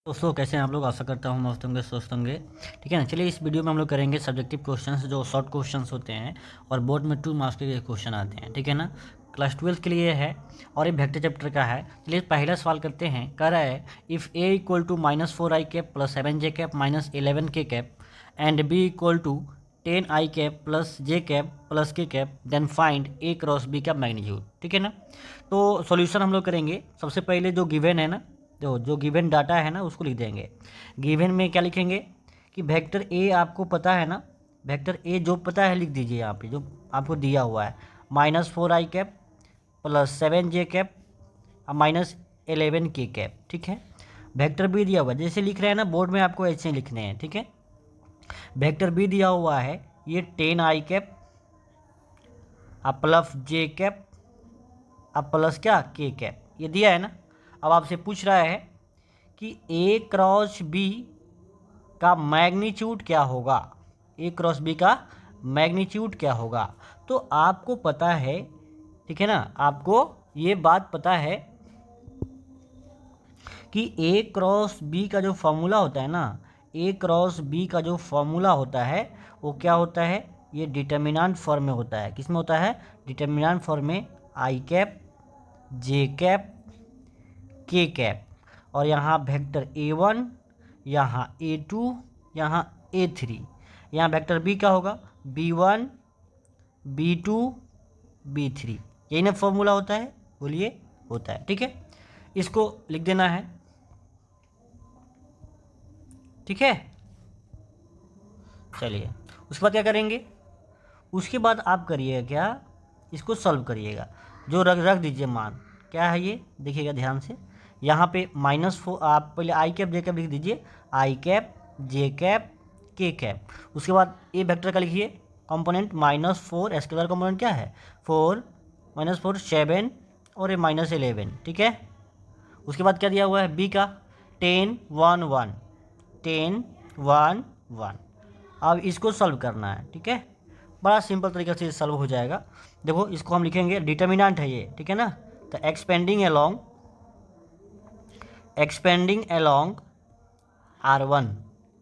दोस्तों कैसे हैं आप लोग। आशा करता हूँ मस्त होंगे, स्वस्थ होंगे। ठीक है ना। चलिए इस वीडियो में हम लोग करेंगे सब्जेक्टिव क्वेश्चंस जो शॉर्ट क्वेश्चंस होते हैं और बोर्ड में 2 मार्क्स के क्वेश्चन आते हैं। ठीक है ना। क्लास 12 के लिए है और ये वेक्टर चैप्टर का है। चलिए पहला सवाल करते हैं। कह रहा है if a equal to -4i cap plus 7j cap minus 11k cap and b equal to 10i cap plus j cap plus k cap then find a cross b का मैग्नीट्यूड। ठीक है ना। तो सॉल्यूशन हम लोग करेंगे। सबसे पहले जो गिवन है ना, जो गिवन डाटा है ना उसको लिख देंगे। गिवन में क्या लिखेंगे कि वेक्टर ए आपको पता है ना, वेक्टर ए जो पता है लिख दीजिए यहाँ पे जो आपको दिया हुआ है। -4i cap plus 7j cap minus 11k cap. ठीक है। वेक्टर बी दिया हुआ है, जैसे लिख रहे हैं ना बोर्ड में आपको ऐसे ही लिखने हैं। ठीक है। वेक्टर बी दिया हुआ है ये 10i cap plus j cap plus क्या k कैप, ये दिया है ना। अब आपसे पूछ रहा है कि ए क्रॉस बी का मैग्नीट्यूड क्या होगा। ए क्रॉस बी का मैग्नीट्यूड क्या होगा। तो आपको पता है, ठीक है ना, आपको ये बात पता है कि ए क्रॉस बी का जो फॉर्मूला होता है ना, ए क्रॉस बी का जो फॉर्मूला होता है वो क्या होता है, ये डिटर्मिनेंट फॉर्म में होता है। किस में होता है, डिटर्मिनेंट फॉर्म में। आई कैप जे कैप के कैप और यहाँ वेक्टर A1, यहाँ A2, यहाँ A3। यहाँ वेक्टर बी का होगा B1 B2 B3। यही ना फॉर्मूला होता है, बोलिए होता है। ठीक है, इसको लिख देना है। ठीक है। चलिए उसके बाद क्या करेंगे, उसके बाद आप करिएगा क्या, इसको सॉल्व करिएगा। जो रख रख दीजिए मान, क्या है ये देखिएगा ध्यान से। यहाँ पे -4 आप पहले आई कैप जे कैप लिख दीजिए। आई कैप जे कैप के कैप। उसके बाद ए वेक्टर का लिखिए कंपोनेंट -4, स्केलर कंपोनेंट क्या है 4, -4 7 और ये -11। ठीक है। उसके बाद क्या दिया हुआ है बी का 10 1 1 10 1 1। अब इसको सॉल्व करना है। ठीक है, बड़ा सिंपल तरीके से सॉल्व हो जाएगा। देखो इसको हम लिखेंगे, डिटर्मिनेंट है ये। ठीक है ना। तो एक्सपेंडिंग अलोंग R1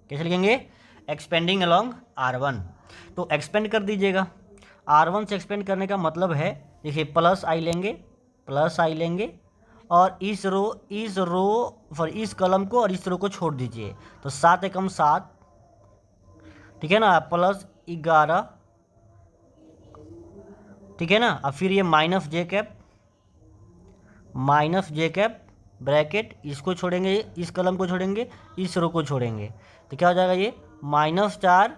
कैसे लिखेंगे, एक्सपेंडिंग अलोंग R1। तो एक्सपेंड कर दीजिएगा। R1 से एक्सपेंड करने का मतलब है, देखिए प्लस आई लेंगे और इस रो फॉर इस कलम को और इस रो को छोड़ दीजिए। तो 7 एकम 7, ठीक है ना, प्लस 11। ठीक है ना। अब फिर ये माइनस जे कैप ब्रैकेट, इसको छोड़ेंगे, इस कलम को छोड़ेंगे, इस रो को छोड़ेंगे। तो क्या हो जाएगा ये -4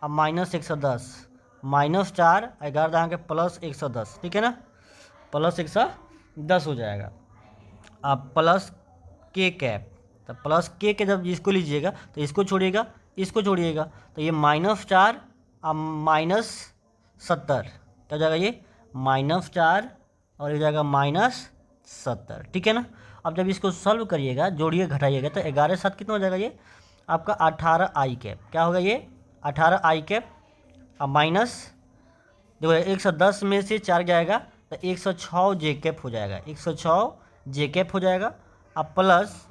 अब -110, -4 11 यहाँ के +110। ठीक है ना, +110 हो जाएगा। अब प्लस के कैप, तो प्लस के जब इसको लीजिएगा तो इसको छोड़िएगा, इसको छोड़िएगा। तो ये -4 अब -70, क्या हो जाएगा ये -4 और ये जाएगा -70। ठीक है ना। अब जब इसको सॉल्व करिएगा, जोड़िए घटाइएगा, तो 11 7 कितना हो जाएगा ये आपका 18i कैप। क्या होगा ये 18i कैप। अब माइनस देखो 110 में से 4 जाएगा तो 106 जे कैप हो जाएगा, 106 जे कैप हो जाएगा। अब प्लस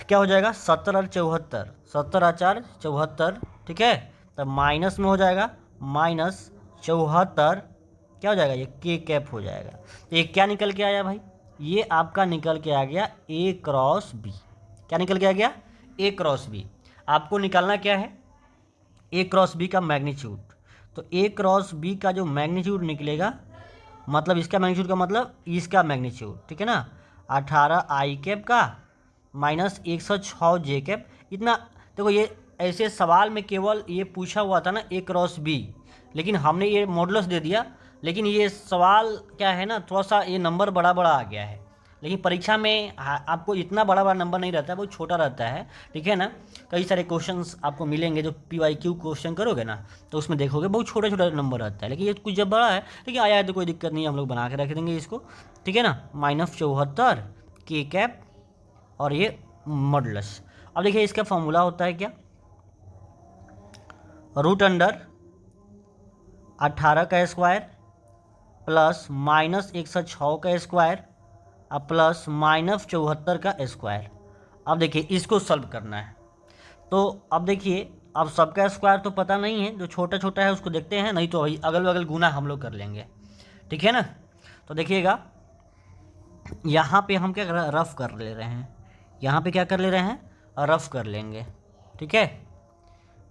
क्या हो जाएगा 70 और 74, 70 और 4 74। ठीक है। तब माइनस में हो जाएगा -74, क्या हो जाएगा ये के कैप हो जाएगा। तो ये क्या निकल के आया भाई, ये आपका निकल के आ गया ए क्रॉस बी। क्या निकल के आ गया, ए क्रॉस बी। आपको निकालना क्या है, ए क्रॉस बी का मैग्नीट्यूड। तो ए क्रॉस बी का जो मैग्नीट्यूड निकलेगा, मतलब इसका मैग्नीट्यूड का मतलब इसका मैग्नीट्यूड। ठीक है ना, 18 आई कैप का -106 जे कैप। इतना देखो, ये ऐसे सवाल में केवल ये पूछा हुआ था ना ए क्रॉस बी, लेकिन हमने ये मॉडुलस दे दिया। लेकिन ये सवाल क्या है ना, थोड़ा सा ये नंबर बड़ा बड़ा आ गया है। लेकिन परीक्षा में आपको इतना बड़ा बड़ा नंबर नहीं रहता है, बहुत छोटा रहता है। ठीक है ना। कई सारे क्वेश्चंस आपको मिलेंगे जो PYQ क्वेश्चन करोगे ना, तो उसमें देखोगे बहुत छोटा छोटा नंबर रहता है। लेकिन ये कुछ जब बड़ा है, लेकिन आया है तो कोई दिक्कत नहीं है, हम लोग बना के रख देंगे इसको। ठीक है ना, -74 के कैप और ये मॉडुलस। अब देखिए इसका फॉर्मूला होता है क्या, √18 का स्क्वायर प्लस -106 का स्क्वायर प्लस -74 का स्क्वायर। अब देखिए इसको सॉल्व करना है। तो अब देखिए, अब सबका स्क्वायर तो पता नहीं है, जो छोटा छोटा है उसको देखते हैं, नहीं तो वही अगल बगल गुना हम लोग कर लेंगे, ठीक है ना। तो देखिएगा यहाँ पे हम क्या रफ कर ले रहे हैं, यहाँ पे क्या कर ले रहे हैं, रफ कर लेंगे, ठीक है,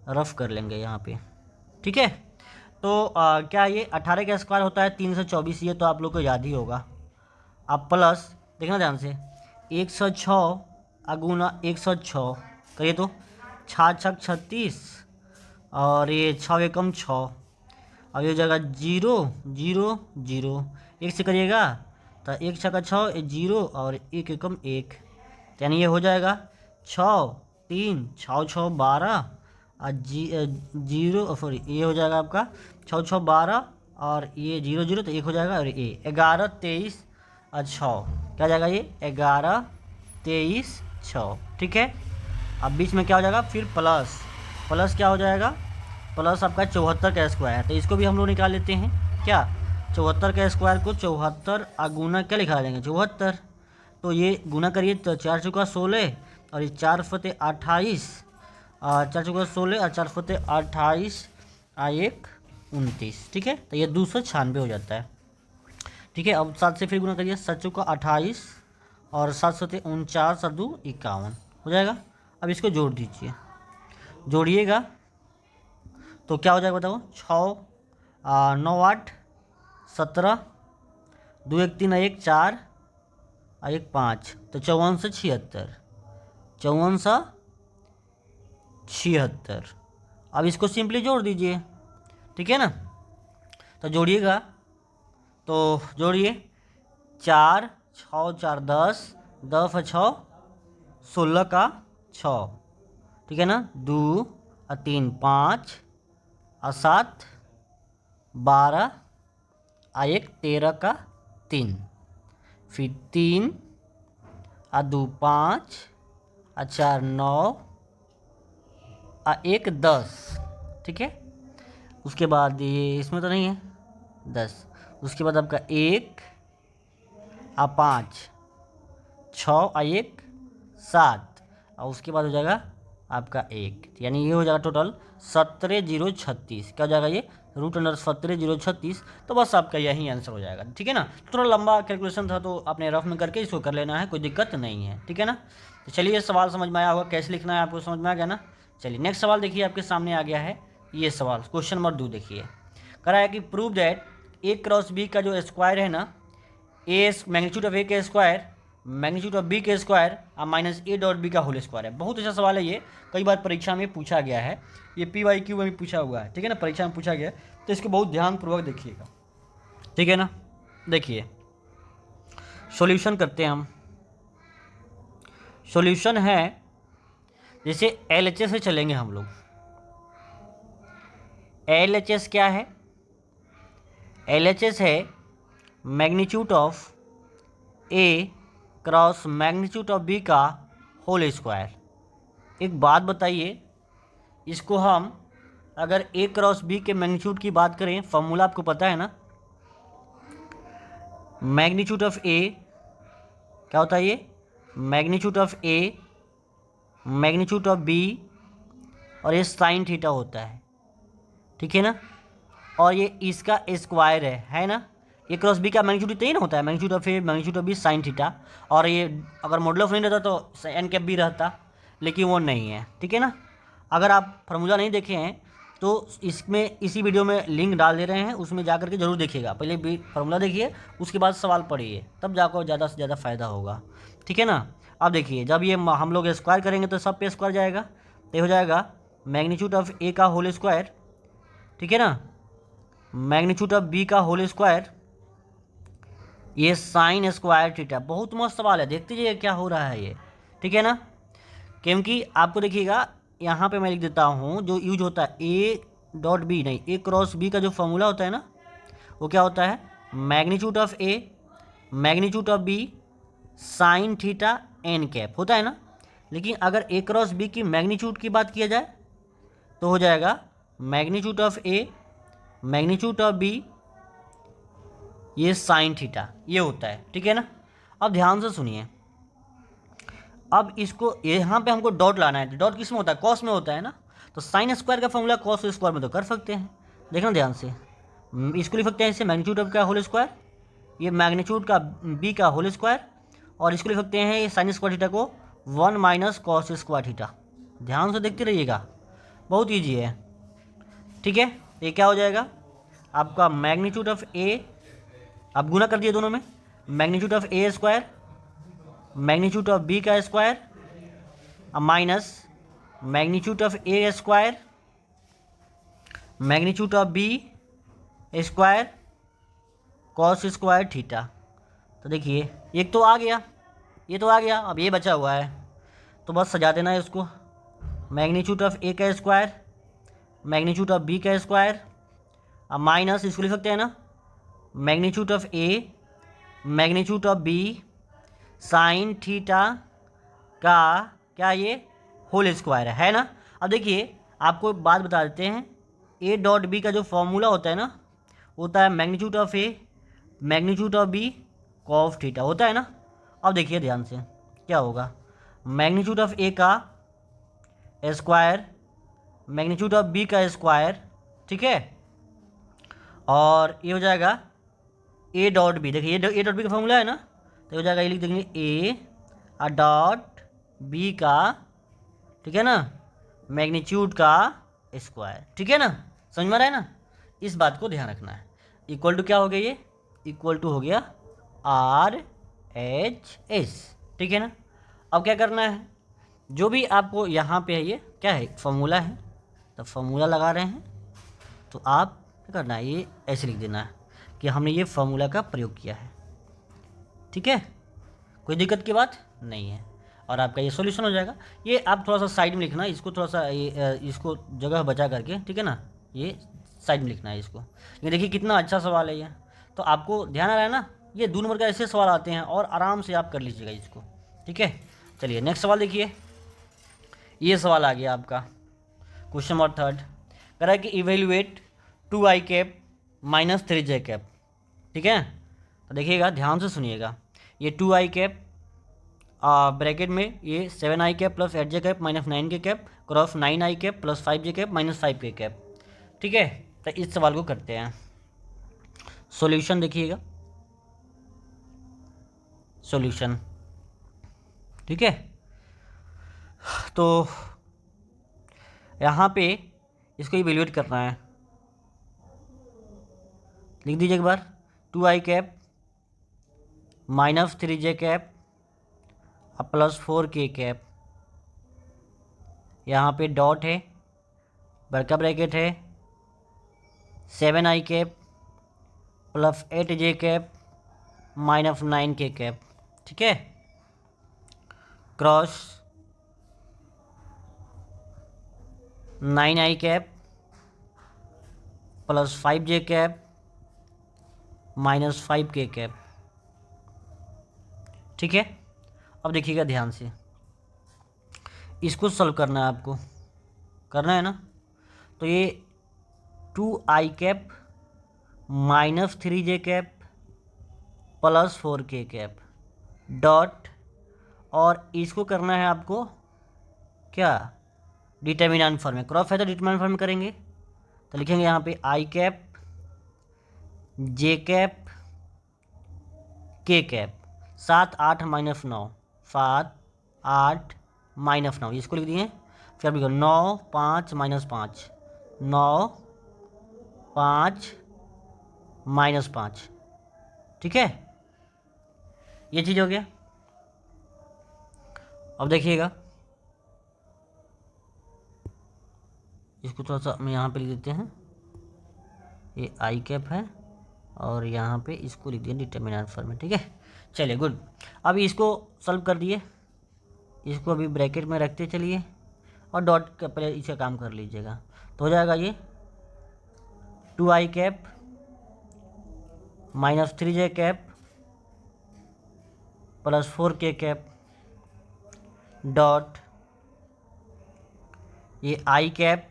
रफ कर लेंगे यहाँ पे, ठीक है। तो क्या ये 18 का स्क्वायर होता है 324, ये तो आप लोग को याद ही होगा। अब प्लस देखना ध्यान से, 106 अगुना 106 करिए तो 6×6 = 36, और ये 6 एकम 6, अब ये जगह 0 0 0, एक से करिएगा तो 1×6 = 0 और 1 एकम 1, यानी ये हो जाएगा 6 3 6 6 12 और 0 सॉरी ये हो जाएगा आपका 6 6 12 और ये 0 0 तो 1 हो जाएगा, और ये 11 23 और 6 क्या हो जाएगा, ये 11 23 6, ठीक है। अब बीच में क्या हो जाएगा फिर प्लस, प्लस क्या हो जाएगा, प्लस आपका 74 का स्क्वायर है, तो इसको भी हम लोग निकाल लेते हैं। क्या 74 का स्क्वायर को 74 गुना क्या लिखा देंगे 74, तो ये गुना करिए तो 4 चौका 16 और ये 4 फते 28, 4 चौका 16 और 4 फते 28 और 1 29, ठीक है। तो ये 296 हो जाता है, ठीक है। अब 7 से फिर गुना करिए, 7 चौका 28 और 7 सते 49 और 2 51 हो जाएगा। अब इसको जोड़ दीजिए, जोड़िएगा तो क्या हो जाएगा बताओ, 6 9 8 17, 2 1 3 1 4 और 1 5, तो 54 से 76, 54 से 76। अब इसको सिंपली जोड़ दीजिए, ठीक है ना। तो जोड़िएगा, तो जोड़िए 4 6 4 10 10 और 6 16 का 6, ठीक है ना, 2 और 3 5 और 7 12 और 1 13 का 3, फिर 3 और 2 5 और 4 9 और 1 10, ठीक है। उसके बाद ये इसमें तो नहीं है 10, उसके बाद आपका 1 और 5 6 और 1 7 और उसके बाद हो जाएगा आपका 1, यानी ये हो जाएगा टोटल 17,036, क्या हो जाएगा ये √17,036। तो बस आपका यही आंसर हो जाएगा, ठीक है ना। थोड़ा लंबा कैलकुलेशन था तो आपने रफ में करके इसको कर लेना है, कोई दिक्कत नहीं है, ठीक है ना। तो चलिए सवाल समझ में आया होगा, कैसे लिखना है आपको समझ में आ गया ना। चलिए नेक्स्ट सवाल देखिए आपके सामने आ गया है, ये सवाल क्वेश्चन नंबर 2 देखिए, कह रहा है कि प्रूव दैट A×B का जो स्क्वायर है ना, ए मैग्नीट्यूड ऑफ ए के स्क्वायर मैग्नीट्यूड ऑफ बी के स्क्वायर और माइनस A.B का होल स्क्वायर है। बहुत अच्छा सवाल है ये, कई बार परीक्षा में पूछा गया है, ये PYQ में भी पूछा हुआ है, ठीक है ना, परीक्षा में पूछा गया, तो इसको बहुत ध्यानपूर्वक देखिएगा, ठीक है ना। देखिए सॉल्यूशन करते हैं हम, सॉल्यूशन है जैसे LHS से चलेंगे हम लोग। LHS क्या है, LHS है magnitude of A cross magnitude of B का होल स्क्वायर। एक बात बताइए, इसको हम अगर A×B के मैग्नीट्यूड की बात करें, फॉर्मूला आपको पता है ना, मैग्नीट्यूड ऑफ A क्या होता है, ये magnitude of A magnitude of B और ये साइन थीटा होता है, ठीक है ना, और ये इसका स्क्वायर है ना। A×B का मैग्नीट्यूड इतना ही ना होता है, magnitude of A magnitude of B sine theta, और ये अगर मॉडल ऑफ नहीं रहता तो n⁻B रहता, लेकिन वो नहीं है, ठीक है ना। अगर आप फार्मूला नहीं देखे हैं तो इसमें इसी वीडियो में लिंक डाल दे रहे हैं, उसमें जा करके ज़रूर देखिएगा, पहले फार्मूला देखिए उसके बाद सवाल पढ़िए, तब जाकर ज़्यादा से ज़्यादा फ़ायदा होगा, ठीक है ना। अब देखिए जब ये हम लोग स्क्वायर करेंगे तो सब पे स्क्वायर जाएगा, तो ये हो जाएगा मैग्नीट्यूड ऑफ A का होल स्क्वायर, ठीक है ना, मैग्नीट्यूड ऑफ B का होल स्क्वायर, ये साइन स्क्वायर थीटा। बहुत मस्त सवाल है, देखते जाइए क्या हो रहा है ये, ठीक है ना। क्योंकि आपको देखिएगा यहाँ पे मैं लिख देता हूँ, जो यूज होता है A.B नहीं A×B का जो फॉर्मूला होता है ना, वो क्या होता है, magnitude of A magnitude of B sine theta n⁻, होता है ना। लेकिन अगर A×B की मैग्नीट्यूड की बात किया जाए तो हो जाएगा magnitude of A magnitude of B ये साइन थीटा, ये होता है, ठीक है ना। अब ध्यान से सुनिए, अब इसको यहाँ पे हमको डॉट लाना है। डॉट किस में होता है? कॉस में होता है ना। तो साइन स्क्वायर का फॉर्मूला कॉस स्क्वायर में तो कर सकते हैं। देखना ध्यान से, इसको लिख सकते हैं इसे मैग्नीट्यूड ऑफ का होल स्क्वायर, ये मैग्नीट्यूड का बी का होल स्क्वायर, और इसको लिख सकते हैं साइन स्क्वायर थीटा को 1 माइनस कॉस स्क्वायर थीटा। ध्यान से देखते रहिएगा, बहुत ईजी है। ठीक है, ये क्या हो जाएगा आपका मैग्नीट्यूड ऑफ ए, आप गुना कर दिए दोनों में, magnitude of A square magnitude of B का square minus magnitude of A square magnitude of B square cos square theta. तो देखिए एक तो आ गया, ये तो आ गया, अब ये बचा हुआ है तो बस सजा देना है इसको। मैग्नीट्यूड ऑफ ए का स्क्वायर मैग्नीट्यूड ऑफ बी का स्क्वायर, अब माइनस इसको लिख सकते हैं ना, magnitude of a magnitude of b sine theta का क्या ये होल स्क्वायर है ना। अब देखिए आपको बात बता देते हैं, ए डॉट बी का जो फॉर्मूला होता है ना, होता है magnitude of a magnitude of b cos theta होता है ना। अब देखिए ध्यान से क्या होगा, मैग्नीट्यूड ऑफ ए का स्क्वायर मैग्नीट्यूड ऑफ बी का स्क्वायर, ठीक है, और ये हो जाएगा ए डॉट बी। देखिए ये ए डॉट बी का फॉर्मूला है ना, तो हो जाएगा, ये लिख देंगे ए डॉट बी का, ठीक है ना, मैग्नीट्यूड का स्क्वायर। ठीक है ना, समझ में आ रहा है ना, इस बात को ध्यान रखना है। इक्वल टू क्या हो गया, ये इक्वल टू हो गया आर एच एस। ठीक है ना, अब क्या करना है, जो भी आपको यहाँ पे है ये क्या है फॉर्मूला है, तो फॉर्मूला लगा रहे हैं, तो आप क्या करना है, ये ऐसे लिख देना है कि हमने ये फॉर्मूला का प्रयोग किया है। ठीक है, कोई दिक्कत की बात नहीं है, और आपका ये सॉल्यूशन हो जाएगा। ये आप थोड़ा सा साइड में लिखना, इसको थोड़ा सा इसको जगह बचा करके, ठीक है ना, ये साइड में लिखना है इसको। ये देखिए कितना अच्छा सवाल है ये, तो आपको ध्यान आ रहा है ना, ये 2 नंबर का ऐसे सवाल आते हैं और आराम से आप कर लीजिएगा इसको। ठीक है, चलिए नेक्स्ट सवाल देखिए, ये सवाल आ गया आपका क्वेश्चन नंबर 3, कह रहा है कि evaluate 2i cap minus 3j cap. ठीक है, तो देखिएगा ध्यान से सुनिएगा, ये 2i कैप ब्रैकेट में ये 7i cap plus 8j cap minus 9k cap cross 9i cap plus 5j cap minus 5k cap. ठीक है, तो इस सवाल को करते हैं। सॉल्यूशन देखिएगा, सॉल्यूशन, ठीक है, तो यहाँ पे इसको इवेल्युएट करना है, लिख दीजिए एक बार, 2i cap minus 3j cap plus 4k cap, यहाँ पे डॉट है, बड़का ब्रैकेट है, 7i cap plus 8j cap minus 9k cap. ठीक है, cross 9i cap plus 5j cap minus 5k cap. ठीक है, अब देखिएगा ध्यान से, इसको सॉल्व करना है, आपको करना है ना। तो ये 2i cap minus 3j cap plus 4k cap dot, और इसको करना है आपको क्या, डिटर्मिनेंट फॉर्म में, क्रॉस है तो डिटर्मिनेंट फॉर्म में करेंगे, तो लिखेंगे यहाँ पे i cap j cap k cap 7 8 minus 9 7 8 minus 9, इसको लिख दिए, फिर लिखो 9 5 माइनस 5 9 5 माइनस 5। ठीक है, ये चीज़ हो गया। अब देखिएगा, इसको थोड़ा सा हम यहाँ पे लिख देते हैं, ये आई कैप है और यहाँ पे इसको लिख दिया डिटर्मिनेंट फॉर्म में। ठीक है, चलिए गुड। अभी इसको सॉल्व कर दिए, इसको अभी ब्रैकेट में रखते चलिए और डॉट का पहले इसका काम कर लीजिएगा, तो हो जाएगा ये 2i cap minus 3j cap plus 4k cap dot, ये i कैप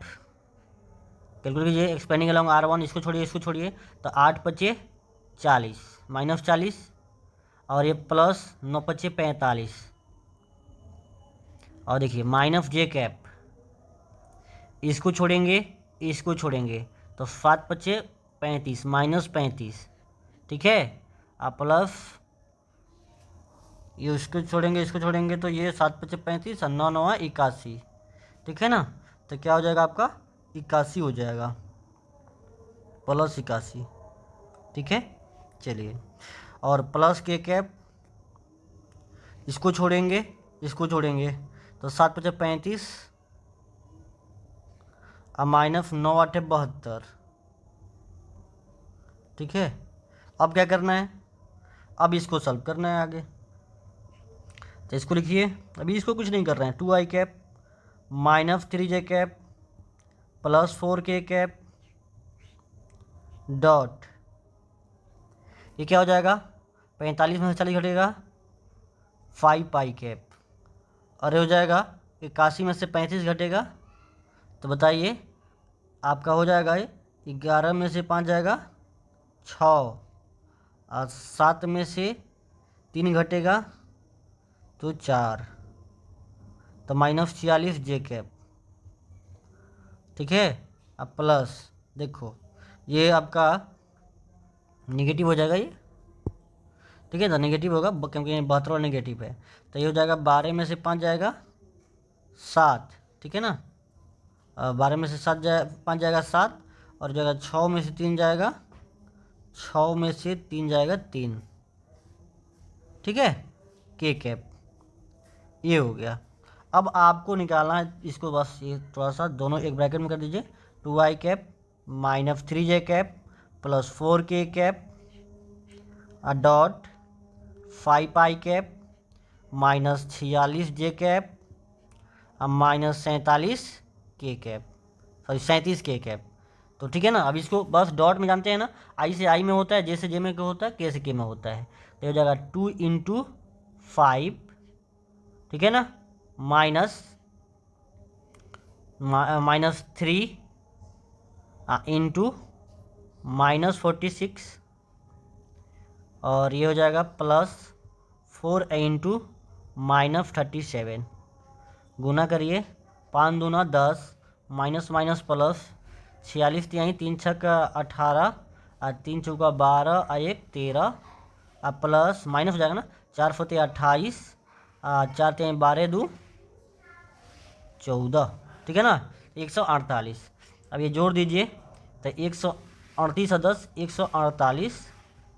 कैलकुलेट कीजिए, एक्सपेंडिंग अलॉन्ग R1, इसको छोड़िए, तो 8 पचे 40 माइनस 40 और ये प्लस 9 पचे 45, और देखिए माइनस जे कैप, इसको छोड़ेंगे इसको छोड़ेंगे तो 7×5 = 35 -35, ठीक है। आप प्लस ये इसको छोड़ेंगे तो ये 7×5 = 35 और 9×9 = 81, ठीक है ना। तो क्या हो जाएगा आपका 81 हो जाएगा, प्लस 81, ठीक है। चलिए और प्लस के कैप, इसको छोड़ेंगे तो 7×5 = 35 और -9×8 = 72, ठीक है। अब क्या करना है, अब इसको सॉल्व करना है आगे। तो इसको लिखिए, अभी इसको कुछ नहीं कर रहे हैं। 2i cap -3j cap +4k cap dot, ये क्या हो जाएगा, 45 में से 40 घटेगा 5i कैप, और ये हो जाएगा 81 में से 35 घटेगा, तो बताइए आपका हो जाएगा ये 11 में से 5 जाएगा 6 और 7 में से 3 घटेगा तो 4, तो -46 जे कैप, ठीक है। अब प्लस देखो ये आपका निगेटिव हो जाएगा ये, ठीक है। तो नेगेटिव होगा क्योंकि 72 नेगेटिव है, तो ये हो जाएगा 12 में से 5 जाएगा 7, ठीक है ना। 12 में से 5 जाएगा 7, और जाएगा 6 में से 3 जाएगा 3, ठीक है। के कैप ये हो गया। अब आपको निकालना है इसको, बस ये थोड़ा सा दोनों एक ब्रैकेट में कर दीजिए। 2i cap -3j cap +4k cap dot 5i cap -46j cap -47k cap, sorry 37k cap, तो ठीक है ना। अब इसको बस डॉट में जानते हैं ना, आई से आई में होता है, जे से जे में क्या होता है, के से के में होता है। तो हो जाएगा 2×5, ठीक है ना, -3 इंटू -46, और ये हो जाएगा +4 इंटू -37, गुना करिए 5 दूना 10, माइनस माइनस प्लस 46 तिहाई 3 छक 18 और 3 चौका 12 और 1 13 और प्लस माइनस हो जाएगा ना, 4 4 28 4 3 12 2 14, ठीक है ना, 148। अब ये जोड़ दीजिए तो 138 और 10 148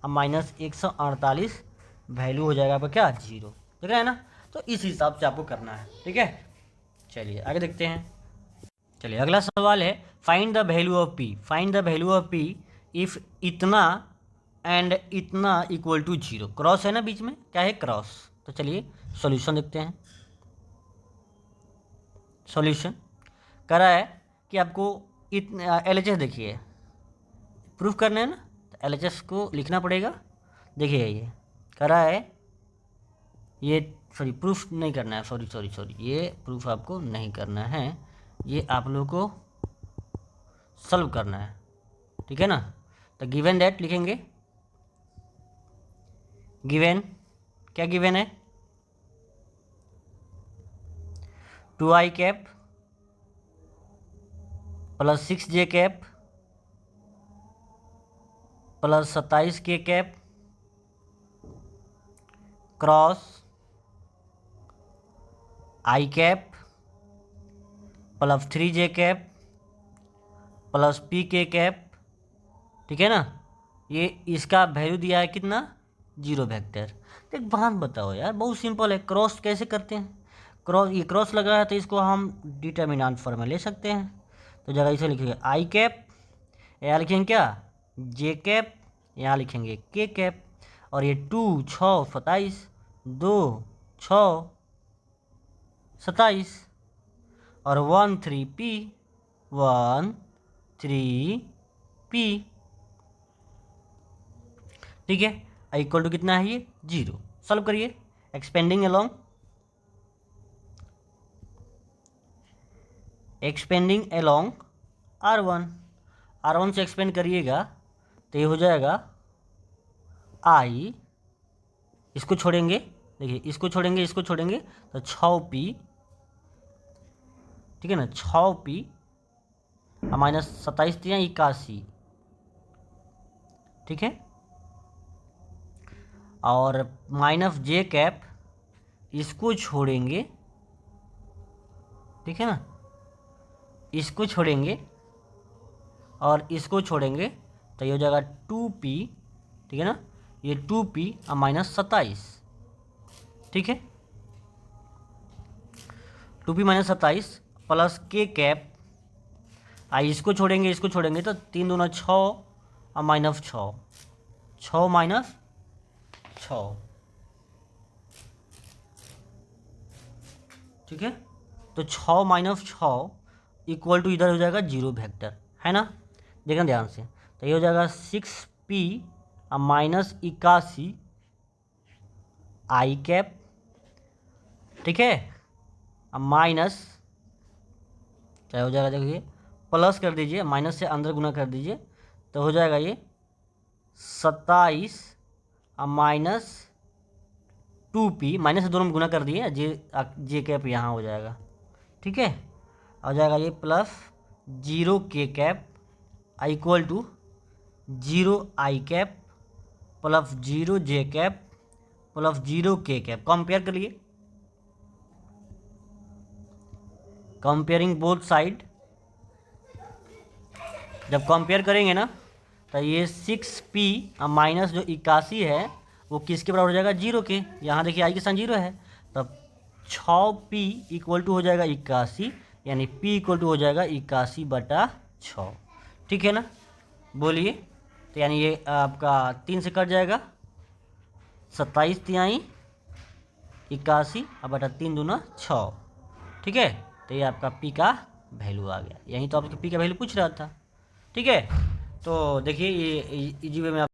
और माइनस 148, वैल्यू हो जाएगा आपका क्या 0, ठीक है ना। तो इस हिसाब से आपको करना है, ठीक है। चलिए आगे देखते हैं। चलिए अगला सवाल है, find the value of P, find the value of P if इतना एंड इतना इक्वल टू 0। क्रॉस है ना बीच में, क्या है क्रॉस। तो चलिए सॉल्यूशन देखते हैं। सॉल्यूशन करा है कि आपको LHS देखिए प्रूफ करना है ना, तो LHS को लिखना पड़ेगा। देखिए ये करा है, ये सॉरी प्रूफ नहीं करना है, सॉरी ये प्रूफ आपको नहीं करना है, ये आप लोगों को सॉल्व करना है, ठीक है ना। तो गिवन दैट लिखेंगे, गिवन क्या गिवन है, 2i cap plus 6j cap plus 27k cap cross i cap plus 3j cap plus pk cap, ठीक है ना। ये इसका वैल्यू दिया है कितना 0 वेक्टर। तो एक बात बताओ यार, बहुत सिंपल है, क्रॉस कैसे करते हैं। क्रॉस, ये क्रॉस लगा है तो इसको हम डिटर्मिनेंट फॉर्म में ले सकते हैं। तो जगह इसे लिखेंगे i कैप, यहाँ लिखेंगे क्या j कैप, यहाँ लिखेंगे k कैप, और ये 2 6 27 2 6 27 और 1 3 p 1 3 p, ठीक है। इक्वल टू कितना है ये 0। सॉल्व करिए, expanding along, expanding along R1 से एक्सपेंड करिएगा तो ये हो जाएगा I, इसको छोड़ेंगे, देखिए इसको छोड़ेंगे तो 6p ठीक है ना, 6p माइनस 27 तिया 81, ठीक है। और माइनस जे कैप इसको छोड़ेंगे, ठीक है ना, इसको छोड़ेंगे और इसको छोड़ेंगे तो ये हो जाएगा 2p, ठीक है ना, ये 2p माइनस 27, ठीक है। 2p माइनस 27 प्लस के कैप, इसको छोड़ेंगे इसको छोड़ेंगे तो 3 दूना 6 और माइनस 6, 6 माइनस 6, ठीक है। तो 6 माइनस 6 इक्वल टू इधर हो जाएगा 0 वेक्टर, है ना, देखना ध्यान से। तो ये हो जाएगा 6p माइनस 81 आई कैप, ठीक है, माइनस क्या हो जाएगा, देखिए प्लस कर दीजिए, माइनस से अंदर गुना कर दीजिए तो हो जाएगा ये 27 माइनस 2p, माइनस से दोनों में गुना कर दिए, जे कैप यहाँ हो जाएगा, ठीक है। हो जाएगा ये plus 0 k cap equal to 0 i cap plus 0 j cap plus 0 k cap. Compare करिए, कंपेयरिंग बोथ साइड, जब कंपेयर करेंगे ना तो ये 6p माइनस जो 81 है वो किसके बराबर हो जाएगा, 0 के। यहाँ देखिए आई के साथ 0 है, तब 6p इक्वल टू हो जाएगा 81, यानी p इक्वल टू हो जाएगा 81/6, ठीक है ना। बोलिए, तो यानी ये आपका 3 से कट जाएगा, 27 तिहाई 81 और बटा 3 दूना 6, ठीक है। तो ये आपका p का वैल्यू आ गया, यहीं तो आपके p का वैल्यू पूछ रहा था, ठीक है। तो देखिए ये इजी वे में आप